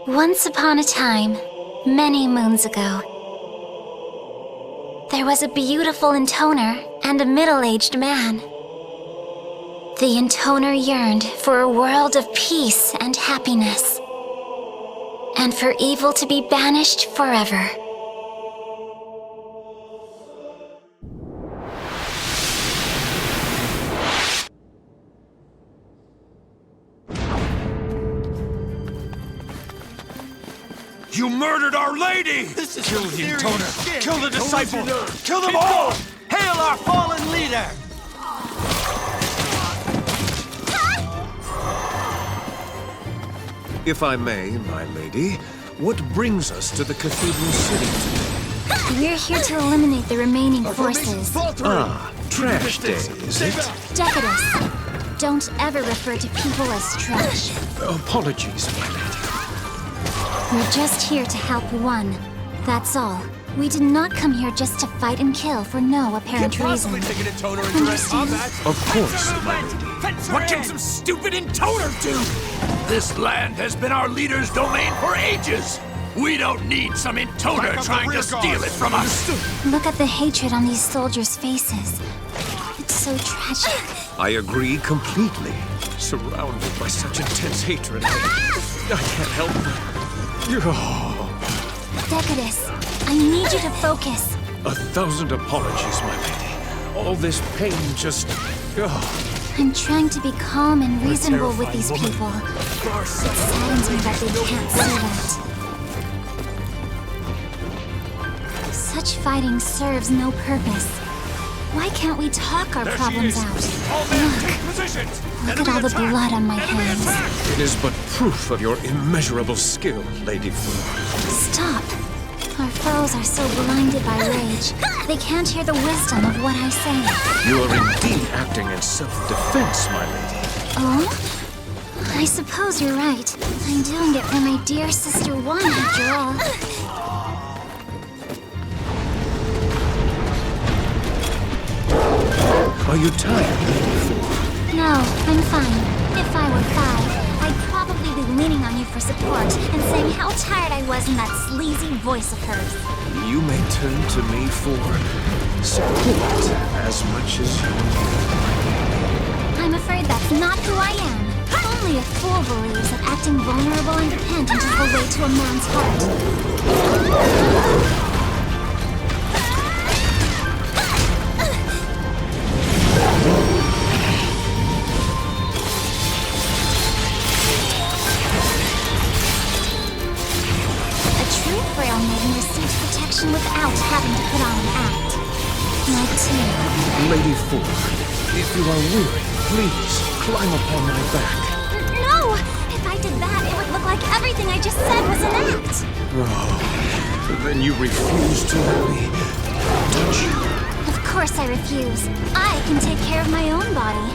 Once upon a time, many moons ago, there was a beautiful intoner and a middle-aged man. The intoner yearned for a world of peace and happiness, and for evil to be banished forever. You murdered Our Lady! This is Kill the intoner! Kill the disciple! Kill them Keep all! going. Hail our fallen leader! If I may, my lady, what brings us to the cathedral city today? We're here to eliminate the remaining forces. Ah, trash day, is it? Decadus, don't ever refer to people as trash. Apologies, my lady. We're just here to help one. That's all. We did not come here just to fight and kill for no apparent reason. Understand? Of course, my lady. What can some stupid intoner do? This land has been our leader's domain for ages. We don't need some intoner trying to steal it from us. Look at the hatred on these soldiers' faces. It's so tragic. I agree completely. Surrounded by such intense hatred, I can't help but... Decadus, I need you to focus. 1,000 apologies, my lady. All this pain just... I'm trying to be calm and reasonable with these people. It saddens me that they can't see that. Such fighting serves no purpose. Why can't we talk our problems out? Look at all the blood on my hands. It is but proof of your immeasurable skill, Lady Fu. Stop. Our foes are so blinded by rage, they can't hear the wisdom of what I say. You are indeed acting in self-defense, my lady. Oh? I suppose you're right. I'm doing it for my dear sister One, after all. Are you tired, Lady Fu? No, I'm fine. If I were 5, I'd probably be leaning on you for support and saying how tired I was in that sleazy voice of hers. You may turn to me for support as much as you need. I'm afraid that's not who I am. Only a fool believes that acting vulnerable and dependent is the way to a man's heart. Without having to put on an act. Not too. Lady Fu, if you are weary, please climb upon my back. No! If I did that, it would look like everything I just said was an act. Oh, then you refuse to let me touch you? Of course I refuse. I can take care of my own body.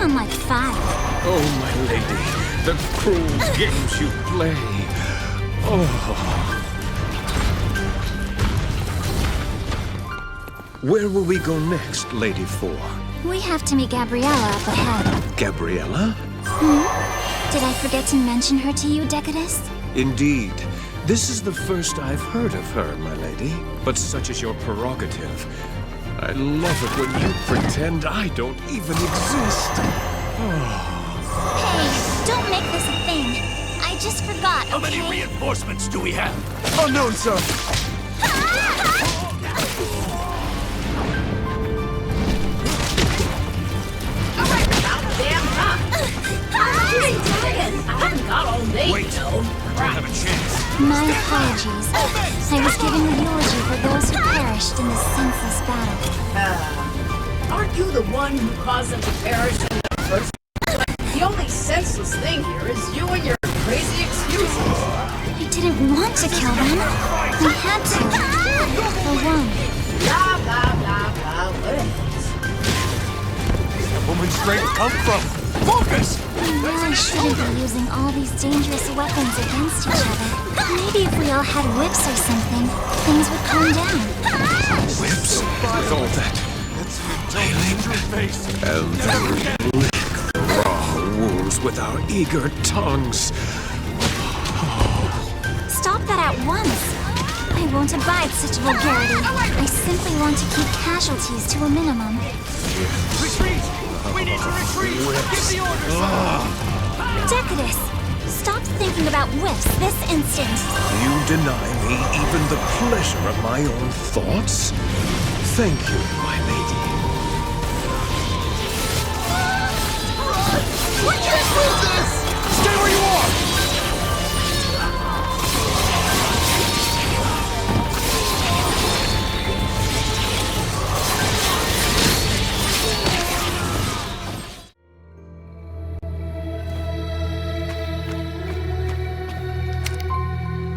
Unlike 5. Oh, my lady, the cruel games you play. Oh. Where will we go next, Lady Fu? We have to meet Gabriella up ahead. Gabriella? Did I forget to mention her to you, Decadus? Indeed. This is the first I've heard of her, my lady. But such is your prerogative. I love it when you pretend I don't even exist. Hey, don't make this a thing. I just forgot, How many okay? reinforcements do we have? Unknown, sir. Wait, don't have a chance. My apologies. I was giving the eulogy for those who perished in this senseless battle. Aren't you the one who caused them to perish in the first place? The only senseless thing here is you and your crazy excuses. I didn't want to kill them. I had to. For one. Blah, blah, blah, blah, what else? Where's the woman's strength come from? Focus! We really shouldn't be using all these dangerous weapons against each other. Maybe if we all had whips or something, things would calm down. Whips? With all that wailing, and then we lick the raw wounds with our eager tongues. Stop that at once! I won't abide such vulgarity. I simply want to keep casualties to a minimum. Retreat! We need to retreat! Give the orders! Decadus! Stop thinking about whiffs this instant! You deny me even the pleasure of my own thoughts? Thank you, my lady. We can't move this! Stay where you are!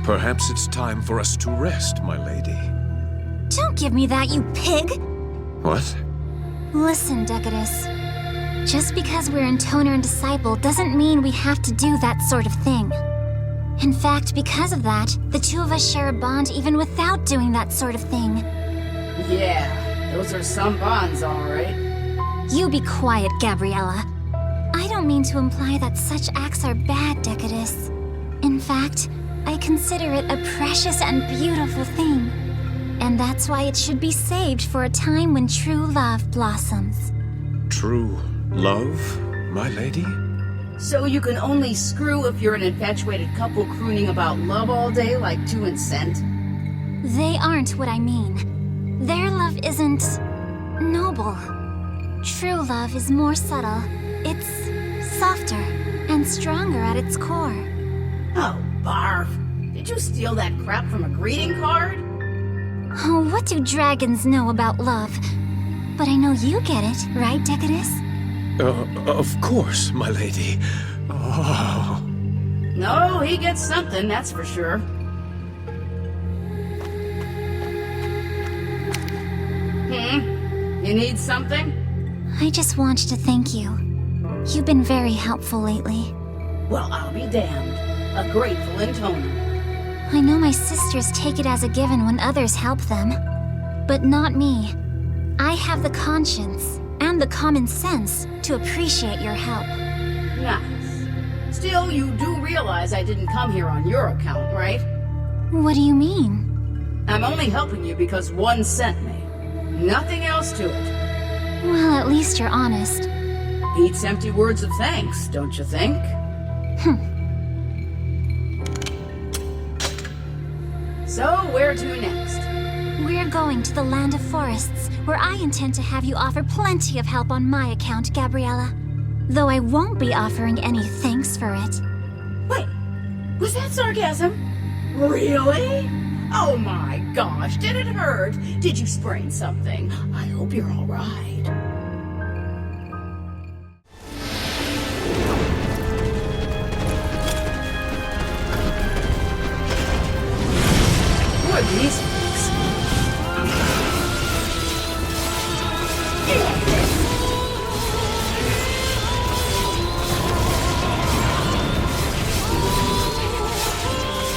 Perhaps it's time for us to rest, my lady. Don't give me that, you pig! What? Listen, Decadus. Just because we're Intoner and Disciple doesn't mean we have to do that sort of thing. In fact, because of that, the two of us share a bond even without doing that sort of thing. Yeah, those are some bonds, all right. You be quiet, Gabriella. I don't mean to imply that such acts are bad, Decadus. In fact, I consider it a precious and beautiful thing. And that's why it should be saved for a time when true love blossoms. True love, my lady? So you can only screw if you're an infatuated couple crooning about love all day like 2 and Cent? They aren't what I mean. Their love isn't noble. True love is more subtle. It's softer and stronger at its core. Oh, barf. Did you steal that crap from a greeting card? Oh, what do dragons know about love? But I know you get it, right, Decadus? Of course, my lady. Oh. No, he gets something, that's for sure. You need something? I just wanted to thank you. You've been very helpful lately. Well, I'll be damned. A grateful Intoner. I know my sisters take it as a given when others help them. But not me. I have the conscience and the common sense to appreciate your help. Nice. Still, you do realize I didn't come here on your account, right? What do you mean? I'm only helping you because one sent me. Nothing else to it. Well, at least you're honest. Beats empty words of thanks, don't you think? So, where to next? We're going to the Land of Forests, where I intend to have you offer plenty of help on my account, Gabriella. Though I won't be offering any thanks for it. Wait, was that sarcasm? Really? Oh my gosh, did it hurt? Did you sprain something? I hope you're all right. Who are these folks?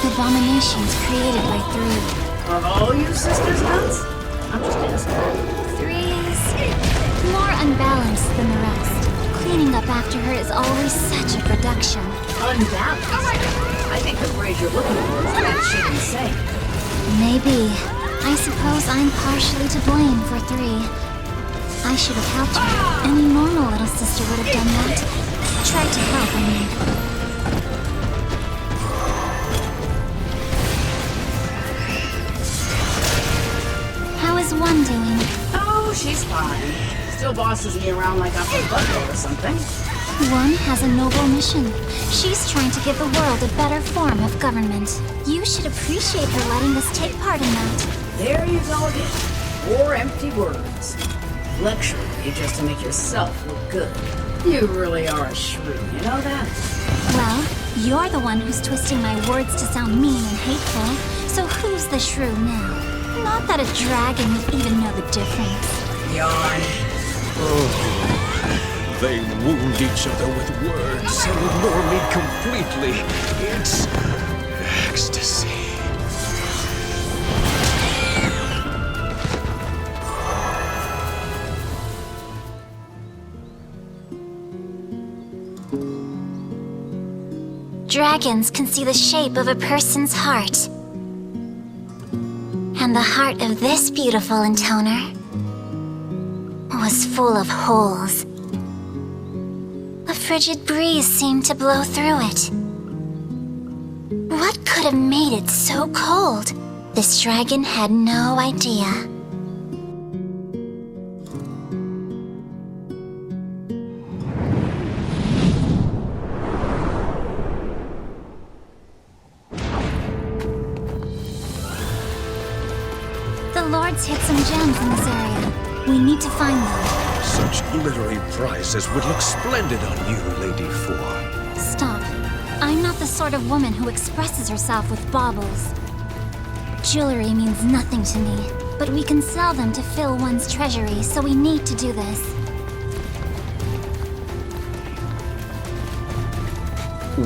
Abominations created by 3. Are all you sisters nuts? I'm just asking. 3 is more unbalanced than the rest. Cleaning up after her is always such a production. Unbalanced? I think the phrase you're looking for is that shit insane. Maybe. I suppose I'm partially to blame for 3. I should have helped her. Any normal little sister would have done that. Tried to help, I mean. How is 1 doing? Oh, she's fine. Still bosses me around like I'm a butler or something. 1 has a noble mission. She's trying to give the world a better form of government. You should appreciate her letting us take part in that. There you go again. 4 empty words. Lecturing you just to make yourself look good. You really are a shrew, you know that? Well, you're the one who's twisting my words to sound mean and hateful. So who's the shrew now? Not that a dragon would even know the difference. Yawn. They wound each other with words and ignore me completely. It's ecstasy. dragons can see the shape of a person's heart. And the heart of this beautiful intoner was full of holes. A frigid breeze seemed to blow through it. What could have made it so cold? This dragon had no idea. The Lords hid some gems in this area. We need to find them. Such glittery prizes would look splendid on you, Lady 4. Stop. I'm not the sort of woman who expresses herself with baubles. Jewelry means nothing to me, but we can sell them to fill one's treasury, so we need to do this.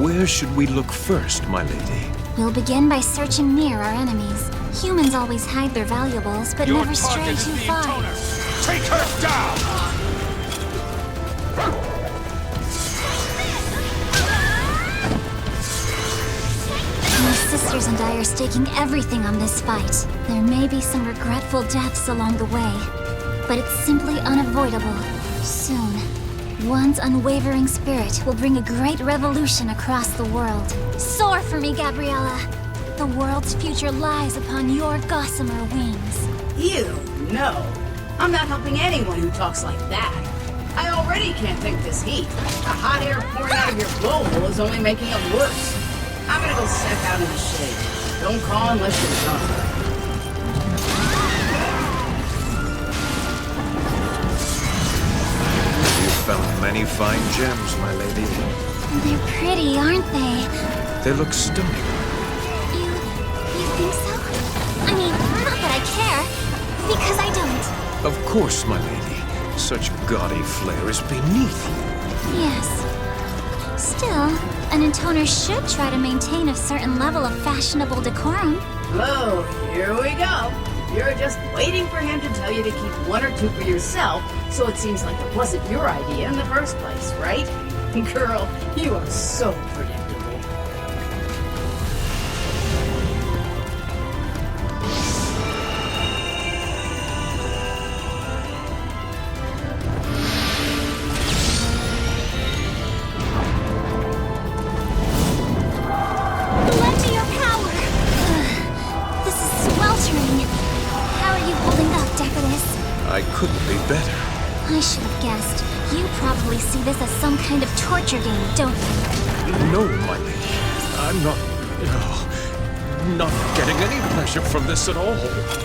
Where should we look first, my lady? We'll begin by searching near our enemies. Humans always hide their valuables, but Your never stray target is too the far. intoner. Take her down! My sisters and I are staking everything on this fight. There may be some regretful deaths along the way, but it's simply unavoidable. Soon, one's unwavering spirit will bring a great revolution across the world. Soar for me, Gabriella! The world's future lies upon your gossamer wings. You? No. I'm not helping anyone who talks like that. I already can't think this heat. The hot air pouring out of your blowhole is only making it worse. I'm gonna go sit out in the shade. Don't call unless you're drunk. You've found many fine gems, my lady. They're pretty, aren't they? They look stunning. You think so? I mean, not that I care, because I don't. Of course, my lady. Such gaudy flair is beneath you. Yes. Still, an intoner should try to maintain a certain level of fashionable decorum. Oh, here we go. You're just waiting for him to tell you to keep one or two for yourself, so it seems like it wasn't your idea in the first place, right? Girl, you are so predictable. Lend me your power! This is sweltering. How are you holding up, Decatus? I couldn't be better. I should have guessed. You probably see this as some kind of torture game, don't you? No, my lady. I'm not... not getting any pleasure from this at all.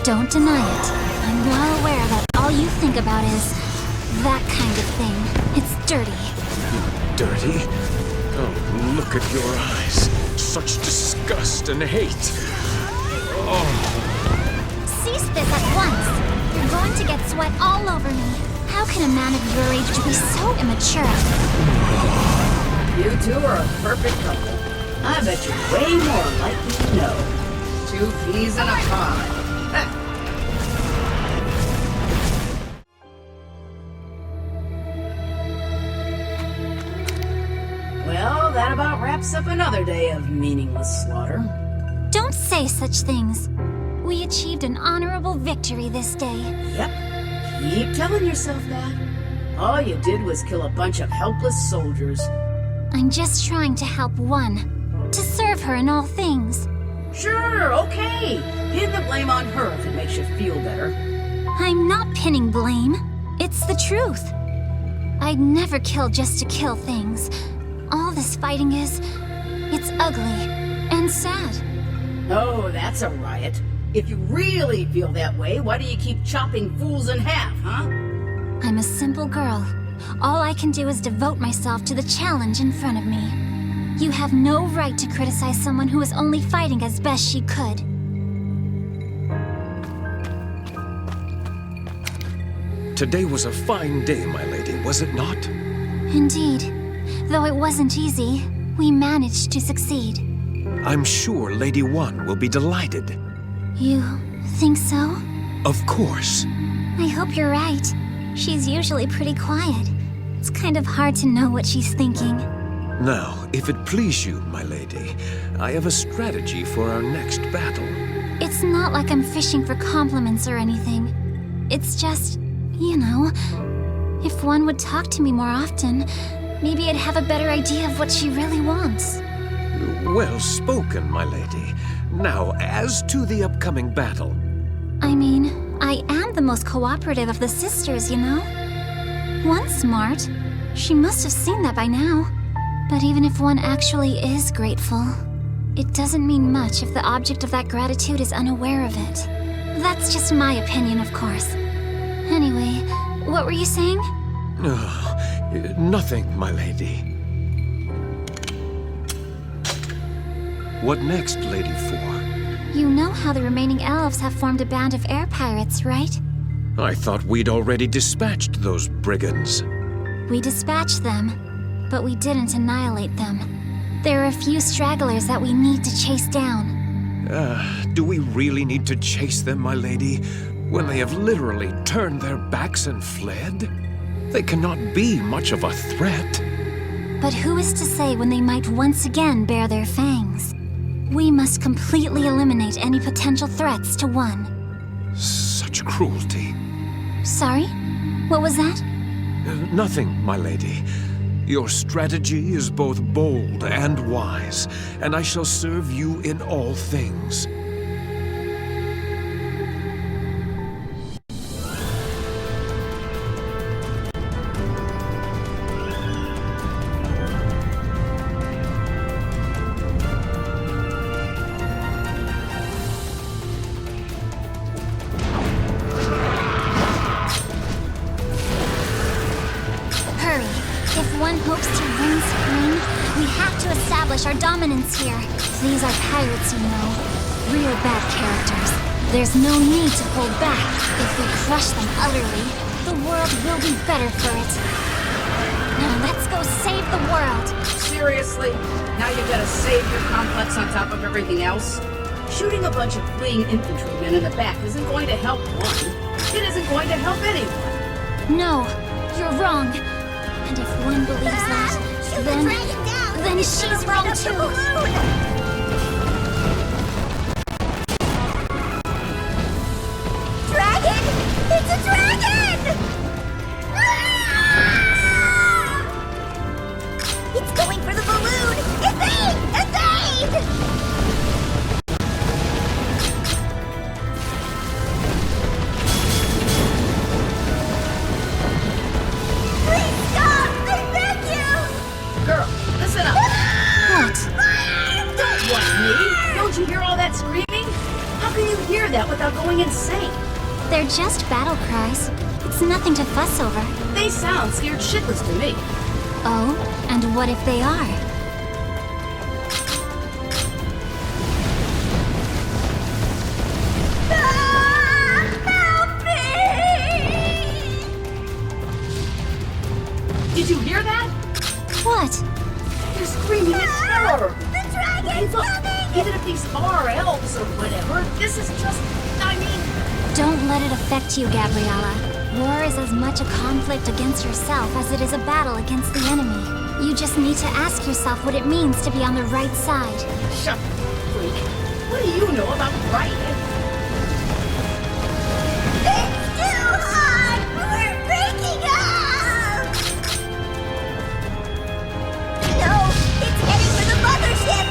Don't deny it. I'm well aware that all you think about is that kind of thing. It's dirty. Dirty? Oh, look at your eyes. Such disgust and hate. Oh, Cease this at once. You're going to get sweat all over me. How can a man of your age be so immature? You two are a perfect couple. I bet you're way more likely to know. 2 peas in a pod. Heh. Well, that about wraps up another day of meaningless slaughter. Don't say such things. We achieved an honorable victory this day. Yep. Keep telling yourself that. All you did was kill a bunch of helpless soldiers. I'm just trying to help one. To serve her in all things. Sure, okay. Pin the blame on her if it makes you feel better. I'm not pinning blame. It's the truth. I'd never kill just to kill things. All this fighting is... it's ugly. And sad. Oh, that's a riot. If you really feel that way, why do you keep chopping fools in half, huh? I'm a simple girl. All I can do is devote myself to the challenge in front of me. You have no right to criticize someone who is only fighting as best she could. today was a fine day, my lady, was it not? Indeed. Though it wasn't easy, we managed to succeed. I'm sure Lady One will be delighted. You think so? Of course. I hope you're right. She's usually pretty quiet. It's kind of hard to know what she's thinking. Now, if it please you, my lady, I have a strategy for our next battle. It's not like I'm fishing for compliments or anything. It's just, you know, if one would talk to me more often, maybe I'd have a better idea of what she really wants. Well spoken, my lady. Now, as to the upcoming battle. I mean, I am the most cooperative of the sisters, you know? One smart. She must have seen that by now. But even if one actually is grateful, it doesn't mean much if the object of that gratitude is unaware of it. That's just my opinion, of course. Anyway, what were you saying? Nothing, my lady. What next, Lady Four? You know how the remaining elves have formed a band of air pirates, right? I thought we'd already dispatched those brigands. We dispatched them, but we didn't annihilate them. There are a few stragglers that we need to chase down. Do we really need to chase them, my lady, when they have literally turned their backs and fled? They cannot be much of a threat. But who is to say when they might once again bare their fangs? We must completely eliminate any potential threats to one. Such cruelty. Sorry? What was that? Nothing, my lady. Your strategy is both bold and wise, and I shall serve you in all things. Our dominance here. These are pirates, you know. Real bad characters. There's no need to hold back. If we crush them utterly, the world will be better for it. Now let's go save the world. Seriously? Now you've got to save your complex on top of everything else? Shooting a bunch of fleeing infantrymen in the back isn't going to help one. It isn't going to help anyone. No, you're wrong. And if one believes that, then she's wrong too. Dragon! It's a dragon! Ah! It's going for the balloon! Evade! Evade! Please stop! I beg you! Girl, listen up. What? Don't want me. Don't you hear all that screaming? How can you hear that without going insane? They're just battle cries. It's nothing to fuss over. They sound scared shitless to me. Oh, and what if they are? Help me! Did you hear that? What? They're screaming in terror. The dragon's coming! Even if these are elves or whatever, this is just, I mean... Don't let it affect you, Gabriella. War is as much a conflict against yourself as it is a battle against the enemy. You just need to ask yourself what it means to be on the right side. Shut up, freak. What do you know about right? It's too hard! We're breaking up! No! It's heading for the mothership!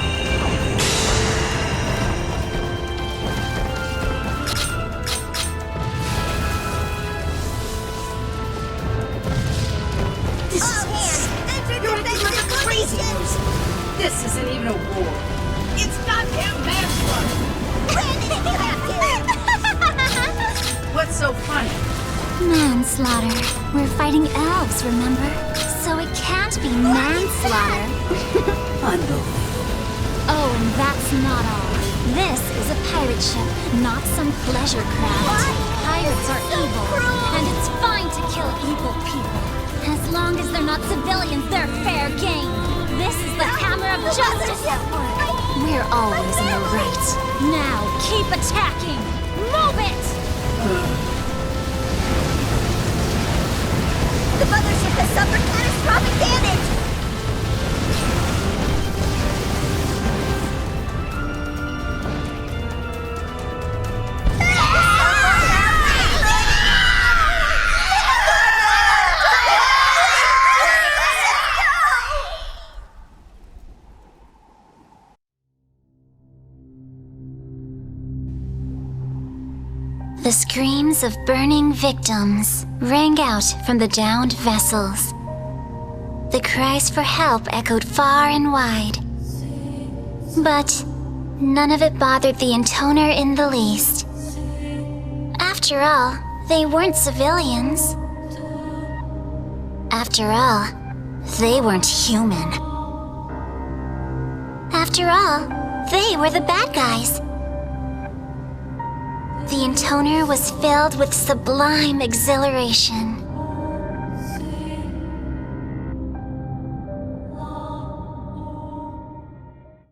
You're crazy, Lucy. This isn't even a war. It's goddamn manslaughter. When did you have to? What's so funny? Manslaughter. We're fighting elves, remember? So it can't be manslaughter. Unbelievable. Oh, and that's not all. This is a pirate ship, not some pleasure craft. Pirates are evil, and it's fine to kill evil people. As long as they're not civilians, they're fair game. This is the hammer of justice at work. We're always in the right. Now, keep attacking! Move it! The mothership has suffered catastrophic damage! The screams of burning victims rang out from the downed vessels. The cries for help echoed far and wide. But none of it bothered the intoner in the least. After all, they weren't civilians. After all, they weren't human. After all, they were the bad guys. The intoner was filled with sublime exhilaration.